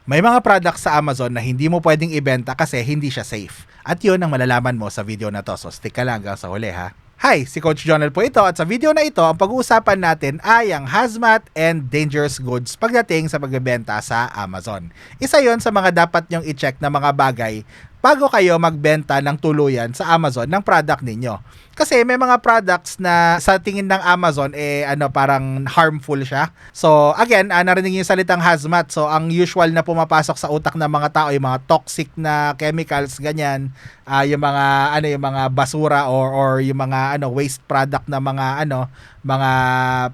May mga products sa Amazon na hindi mo pwedeng ibenta kasi hindi siya safe. At yun ang malalaman mo sa video na to. So stick ka lang hanggang sa huli ha. Hi, si Coach Jonel po ito at sa video na ito, ang pag-uusapan natin ay ang hazmat and dangerous goods pagdating sa pagbebenta sa Amazon. Isa yon sa mga dapat nyong i-check na mga bagay bago kayo magbenta ng tuluyan sa Amazon ng product ninyo. Kasi may mga products na sa tingin ng Amazon parang harmful siya. So again, narinig yung salitang hazmat. So ang usual na pumapasok sa utak ng mga tao yung mga toxic na chemicals ganyan, yung mga basura or yung mga waste product na mga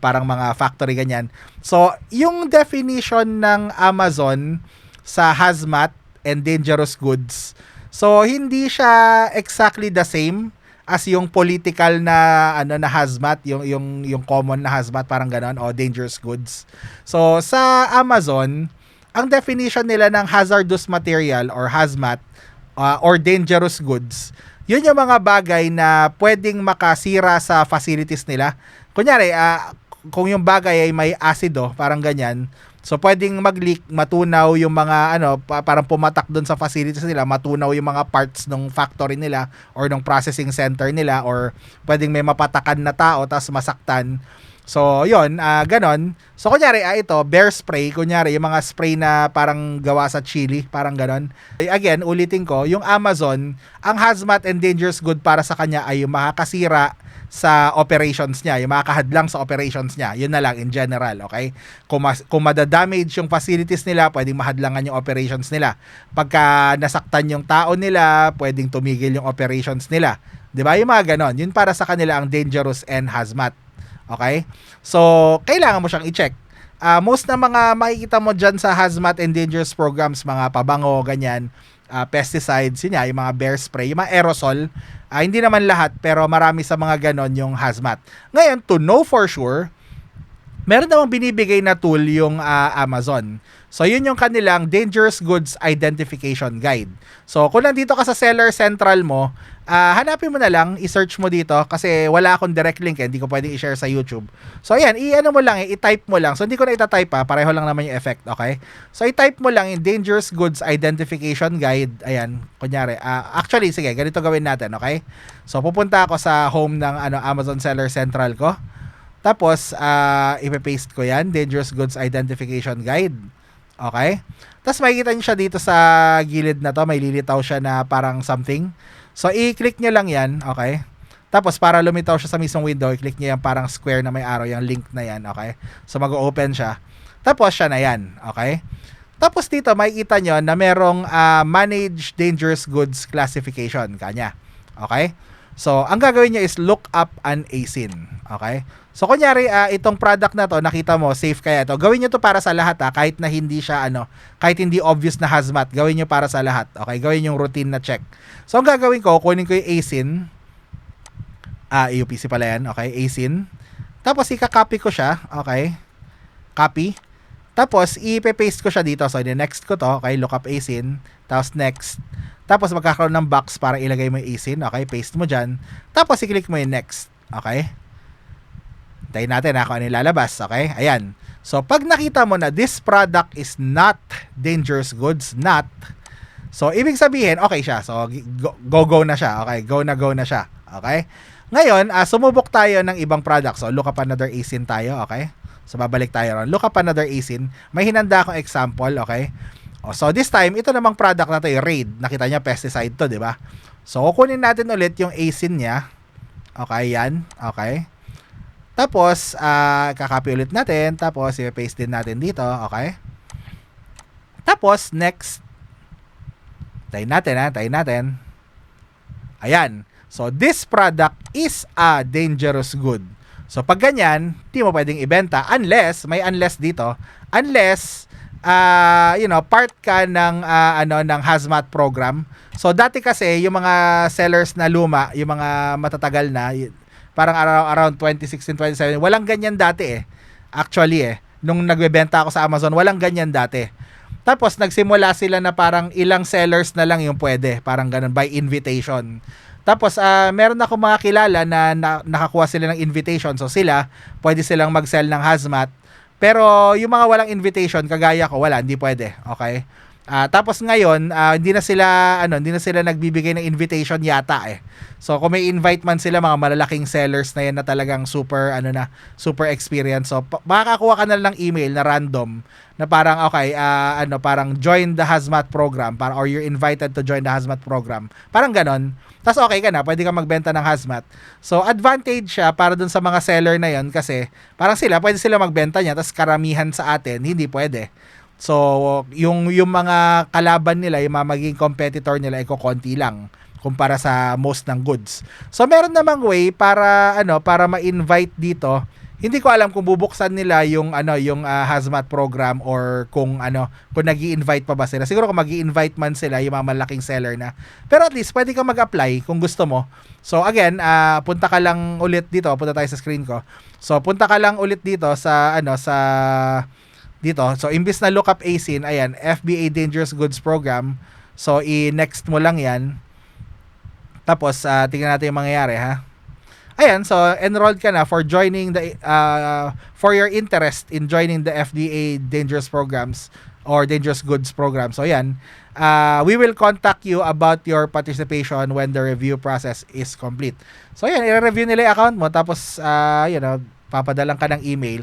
parang mga factory ganyan. So yung definition ng Amazon sa hazmat and dangerous goods, so hindi siya exactly the same as yung political na na hazmat, yung common na hazmat parang ganon o dangerous goods. So sa Amazon, ang definition nila ng hazardous material or hazmat or dangerous goods, yun yung mga bagay na pwedeng makasira sa facilities nila. Kunyari, kung yung bagay ay may asido, parang ganyan, so pwedeng mag-leak, matunaw yung mga parang pumatak doon sa facilities nila, matunaw yung mga parts ng factory nila or ng processing center nila, or pwedeng may mapatakan na tao tapos masaktan. So yun, ganon. So kunyari, ito, bear spray, kunyari yung mga spray na parang gawa sa chili, parang ganon. Again, ulitin ko, yung Amazon, ang hazmat and dangerous good para sa kanya ay yung makakasira sa operations niya, yung makakahadlang sa operations niya. Yun na lang in general, okay? Kung madadamage yung facilities nila, pwedeng mahadlangan yung operations nila. Pagka nasaktan yung tao nila, pwedeng tumigil yung operations nila. 'Di ba? Yung mga ganon. Yun para sa kanila ang dangerous and hazmat. Okay? So, kailangan mo siyang i-check. Most na mga makikita mo dyan sa hazmat and dangerous programs, mga pabango, ganyan, pesticides, yun yung mga bear spray, yung mga aerosol, hindi naman lahat, pero marami sa mga ganon yung hazmat. Ngayon, to know for sure, meron namang binibigay na tool yung Amazon. So, yun yung kanilang Dangerous Goods Identification Guide. So, kung nandito ka sa Seller Central mo, hanapin mo na lang, i-search mo dito kasi wala akong direct link, hindi ko pwedeng i-share sa YouTube. So, ayan, i-type mo lang. So, hindi ko na itatype pareho lang naman yung effect, okay? So, i-type mo lang yung Dangerous Goods Identification Guide. Ayan, kunyari. Actually, sige, ganito gawin natin, okay? So, pupunta ako sa home ng Amazon Seller Central ko. Tapos, ipe-paste ko yan, Dangerous Goods Identification Guide. Okay? Tapos makikita nyo siya dito sa gilid na to, may lilitaw siya na parang something. So, i-click nyo lang yan, okay? Tapos, para lumitaw siya sa mismong window, i-click nyo yung parang square na may arrow, yung link na yan, okay? So, mag-open siya. Tapos, siya na yan, okay? Tapos, dito, makikita nyo na merong Manage Dangerous Goods Classification, kanya. Okay? So, ang gagawin nyo is look up an ASIN, okay? So, kunyari, itong product na to, nakita mo, safe kaya ito. Gawin nyo to para sa lahat, kahit na hindi siya, kahit hindi obvious na hazmat, gawin nyo para sa lahat, okay? Gawin yung routine na check. So, ang gagawin ko, kunin ko yung ASIN, EUPC pala yan, okay? ASIN. Tapos, ika-copy ko siya, okay? Copy. Tapos, i-paste ko siya dito. So, next ko to, okay? Look up ASIN. Tapos, next. Tapos, magkakaroon ng box para ilagay mo yung ASIN, okay? Paste mo dyan. Tapos, i-click mo yung next, okay? Tayo natin kung ano lalabas, okay? Ayan. So, pag nakita mo na this product is not dangerous goods, not. So, ibig sabihin, okay siya. So, go na siya. Okay, go na siya. Okay? Ngayon, sumubok tayo ng ibang product. So, look up another ASIN tayo, okay? So, babalik tayo ron. Look up another ASIN. May hinanda akong example, okay? So, this time, ito namang product na to, yung Raid. Nakita niya, pesticide to, di ba? So, kukunin natin ulit yung ASIN niya. Okay, yan. Okay. Tapos, kakopy ulit natin. Tapos, i-paste din natin dito. Okay? Tapos, next. Tayo natin. Ayan. So, this product is a dangerous good. So, pag ganyan, di mo pwedeng ibenta unless, may unless dito, unless, part ka ng hazmat program. So, dati kasi, yung mga sellers na luma, yung mga matatagal na, parang around 2016, 2017, walang ganyan dati Actually nung nagbebenta ako sa Amazon, walang ganyan dati. Tapos nagsimula sila na parang ilang sellers na lang yung pwede, parang ganun, by invitation. Tapos meron ako mga kilala na nakakuha sila ng invitation, so sila pwede silang mag-sell ng hazmat, Pero yung mga walang invitation, kagaya ko, wala, hindi pwede. Okay? Tapos ngayon, hindi na sila nagbibigay ng invitation yata eh. So kung may invite man sila, mga malalaking sellers na yan na talagang super super experience. So makakakuha ka na lang ng email na random na parang okay, parang join the hazmat program or you're invited to join the hazmat program. Parang ganon. Tapos okay ka na, pwede ka magbenta ng hazmat. So advantage siya para dun sa mga seller na yon kasi parang pwede sila magbenta niya, tapos karamihan sa atin hindi pwede. So, yung mga kalaban nila, yung mga maging competitor nila, ay konti lang kumpara sa most ng goods. So, meron namang way para ma-invite dito. Hindi ko alam kung bubuksan nila yung hazmat program or kung nag-i-invite pa ba sila. Siguro kung magi-invite man sila yung mga malaking seller na. Pero at least pwede kang mag-apply kung gusto mo. So again, punta ka lang ulit dito, punta tayo sa screen ko. So, punta ka lang ulit dito sa dito. So, imbis na lookup ASIN, ayan, FBA Dangerous Goods Program. So, i-next mo lang yan. Tapos, tingnan natin yung mangyayari, ha? Ayan, so, enrolled ka na for your interest in joining the FBA Dangerous Programs or Dangerous Goods Program. So, ayan, we will contact you about your participation when the review process is complete. So, ayan, i-review nila yung account mo. Tapos, papadalang ka ng email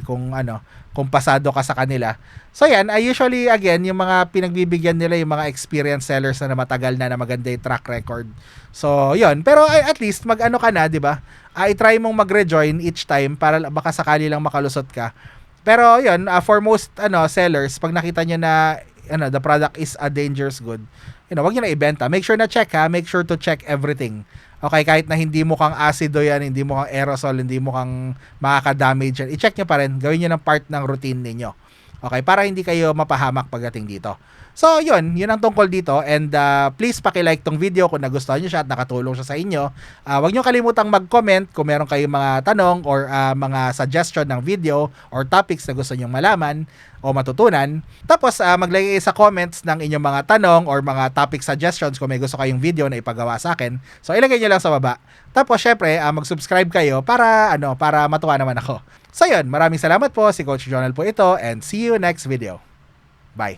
kung pasado ka sa kanila. So yan, usually again, yung mga pinagbibigyan nila yung mga experienced sellers na matagal na maganda yung track record. So yun, pero at least ka na, 'di ba? I-try mong mag-rejoin each time para baka sakali lang makalusot ka. Pero yun, for most sellers, pag nakita nyo na the product is a dangerous good, wag nyo na ibenta. Make sure to check everything. Okay, kahit na hindi mo kang acido yan, hindi mo kang aerosol, hindi mo kang makaka-damage yan, i-check nyo pa rin, gawin nyo ng part ng routine ninyo. Okay, para hindi kayo mapahamak pagdating dito. So, yun ang tungkol dito, and please paki-like tong video kung nagustuhan nyo siya at nakatulong siya sa inyo. Huwag nyo kalimutang mag-comment kung meron kayong mga tanong or mga suggestion ng video or topics na gusto nyong malaman o matutunan. Tapos, maglagay sa comments ng inyong mga tanong or mga topic suggestions kung may gusto kayong video na ipagawa sa akin. So, ilagay nyo lang sa baba. Tapos, syempre, mag-subscribe kayo para matuwa naman ako. So, yun. Maraming salamat po. Si Coach Jonel po ito, and see you next video. Bye.